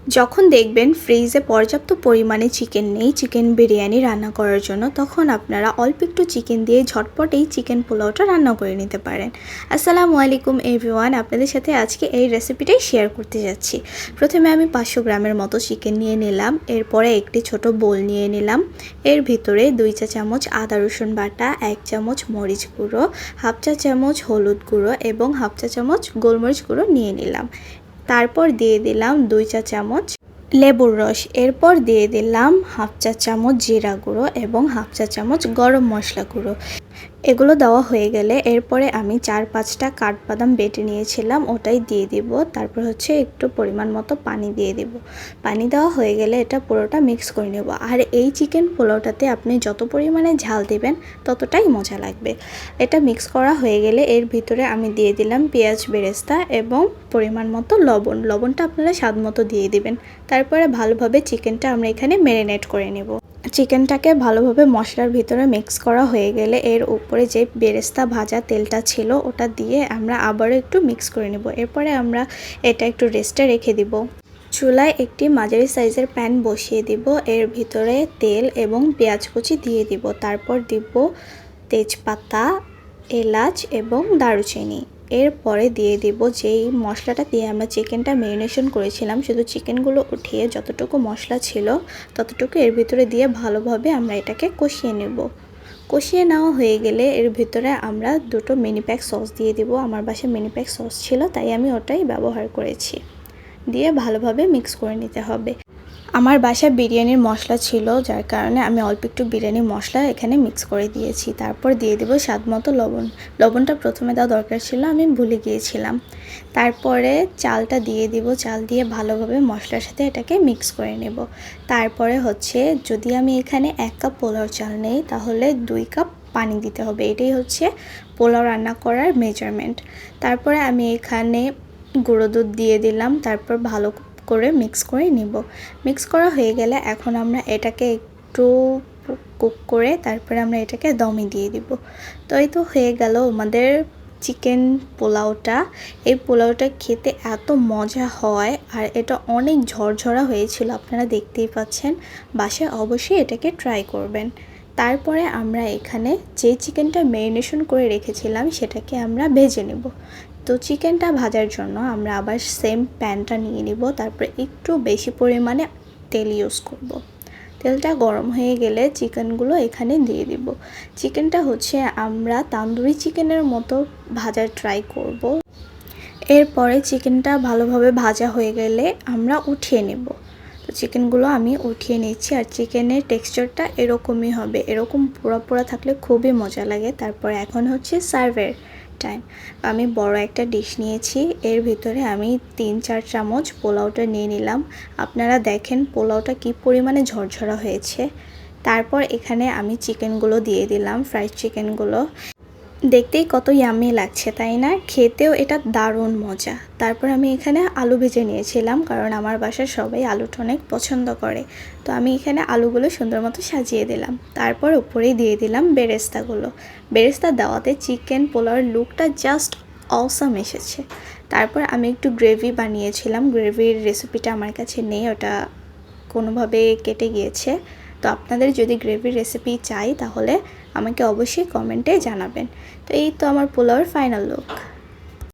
যখন দেখবেন ফ্রিজে পর্যাপ্ত পরিমাণে চিকেন নেই চিকেন বিরিয়ানি রান্না করার জন্য, তখন আপনারা অল্প একটু চিকেন দিয়ে ঝটপট এই চিকেন পোলাওটা রান্না করে নিতে পারেন। আসসালামু আলাইকুম এভরিওয়ান, আপনাদের সাথে আজকে এই রেসিপিটাই শেয়ার করতে যাচ্ছি। প্রথমে আমি 500 গ্রামের মতো চিকেন নিয়ে নিলাম। এরপরে একটি ছোট বোল নিয়ে নিলাম। এর ভিতরে 2 চা চামচ আদা রসুন বাটা, 1 চামচ মরিচ গুঁড়ো, হাফ চা চামচ হলুদ গুঁড়ো এবং হাফ চা চামচ গোলমরিচ গুঁড়ো নিয়ে নিলাম। তারপর দিয়ে দিলাম 2 চা চামচ লেবুর রস। এরপর দিয়ে দিলাম হাফ চা চামচ জিরা গুঁড়ো এবং হাফ চা চামচ গরম মশলা গুঁড়ো। এগুলো দেওয়া হয়ে গেলে এরপরে আমি 4-5টা কাঠবাদাম বেটে নিয়েছিলাম, ওটাই দিয়ে দিব। তারপর একটু পরিমাণ মতো পানি দিয়ে দিব। পানি দেওয়া হয়ে গেলে এটা পুরোটা মিক্স করে নেব। আর এই চিকেন পোলাওটাতে আপনি যত পরিমাণে ঝাল দিবেন ততটাই মজা লাগবে। এটা মিক্স করা হয়ে গেলে এর ভিতরে আমি দিয়ে দিলাম পেঁয়াজ বেরেস্তা এবং পরিমাণ মতো লবণ। লবণটা আপনারা স্বাদ মতো দিয়ে দিবেন। তারপরে ভালোভাবে চিকেনটা আমরা এখানে ম্যারিনেট করে নেব। চিকেনটাকে ভালোভাবে মশলার ভিতরে মিক্স করা হয়ে গেলে এর উপরে যে বেরেস্তা ভাজা তেলটা ছিল ওটা দিয়ে আমরা আবারও একটু মিক্স করে নেব। এরপরে আমরা এটা একটু রেস্টে রেখে দিব। চুলায় একটি মাঝারি সাইজের প্যান বসিয়ে দিব। এর ভিতরে তেল এবং পেঁয়াজ কুচি দিয়ে দিব। তারপর দিব তেজপাতা, এলাচ এবং দারুচিনি। এরপরে দিয়ে দিব যেই মশলাটা দিয়ে আমরা চিকেনটা ম্যারিনেশন করেছিলাম, শুধু চিকেনগুলো উঠিয়ে যতটুকু মশলা ছিল ততটুকু এর ভিতরে দিয়ে ভালোভাবে আমরা এটাকে কষিয়ে নেব। কষিয়ে নেওয়া হয়ে গেলে এর ভিতরে আমরা 2টো মিনি প্যাক সস দিয়ে দিব। আমার বাসায় মিনি প্যাক সস ছিল তাই আমি ওটাই ব্যবহার করেছি। দিয়ে ভালোভাবে মিক্স করে নিতে হবে। আমার বাসায় বিরিয়ানির মশলা ছিল, যার কারণে আমি অল্প একটু বিরিয়ানির মশলা এখানে মিক্স করে দিয়েছি। তারপর দিয়ে দেব স্বাদ মতো লবণ। লবণটা প্রথমে দেওয়া দরকার ছিল, আমি ভুলে গিয়েছিলাম। তারপরে চালটা দিয়ে দিব। চাল দিয়ে ভালোভাবে মশলার সাথে এটাকে মিক্স করে নেব। তারপরে যদি আমি এখানে 1 কাপ পোলাও চাল নেই তাহলে 2 কাপ পানি দিতে হবে। এটাই পোলাও রান্না করার মেজারমেন্ট। তারপরে আমি এখানে গুঁড়ো দুধ দিয়ে দিলাম। তারপর ভালো করে মিক্স করে নিব। মিক্স করা হয়ে গেলে এখন আমরা এটাকে একটু কুক করে তারপরে আমরা এটাকে দমে দিয়ে দিব। তো এই তো হয়ে গেল আমাদের চিকেন পোলাওটা। এই পোলাওটা খেতে এত মজা হয় আর এটা অনেক ঝরঝরা হয়েছিল, আপনারা দেখতেই পাচ্ছেন। বাসায় অবশ্যই এটাকে ট্রাই করবেন। তারপরে আমরা এখানে যে চিকেনটা ম্যারিনেশন করে রেখেছিলাম সেটাকে আমরা ভেজে নেব। তো চিকেনটা ভাজার জন্য আমরা আবার সেম প্যানটা নিয়ে নিব। তারপরে একটু বেশি পরিমাণে তেল ইউজ করব। তেলটা গরম হয়ে গেলে চিকেনগুলো এখানে দিয়ে দিব। চিকেনটা আমরা তান্দুরি চিকেনের মতো ভাজার ট্রাই করব। এরপরে চিকেনটা ভালোভাবে ভাজা হয়ে গেলে আমরা উঠিয়ে নেব। তো চিকেনগুলো আমি উঠিয়ে নিচ্ছি। আর চিকেনের টেক্সচারটা এরকমই হবে, এরকম পোড়া পোড়া থাকলে খুবই মজা লাগে। তারপর এখন সার্ভের টাইম। আমি বড় একটা ডিশ নিয়েছি, এর ভিতরে আমি 3-4 চামচ পোলাওটা নিয়ে নিলাম। আপনারা দেখেন পোলাওটা কি পরিমাণে ঝরঝরা হয়েছে। তারপর এখানে আমি চিকেনগুলো দিয়ে দিলাম, ফ্রাইড চিকেনগুলো। দেখতেই কত ইয়াম্মি লাগছে তাই না? খেতেও এটা দারুণ মজা। তারপর আমি এখানে আলু ভেজে নিয়েছিলাম, কারণ আমার বাসায় সবাই আলুটা অনেক পছন্দ করে। তো আমি এখানে আলুগুলো সুন্দর মতো সাজিয়ে দিলাম। তারপর উপরেই দিয়ে দিলাম বেরেস্তাগুলো। বেরেস্তা দেওয়াতে চিকেন পোলাওর লুকটা জাস্ট অসাম এসেছে। তারপর আমি একটু গ্রেভি বানিয়েছিলাম। গ্রেভির রেসিপিটা আমার কাছে নেই, ওটা কোনোভাবে কেটে গিয়েছে। তো আপনাদের যদি গ্রেভির রেসিপি চাই তাহলে আমাকে অবশ্যই কমেন্টে জানাবেন। তো এই তো আমার পোলাওর ফাইনাল লুক।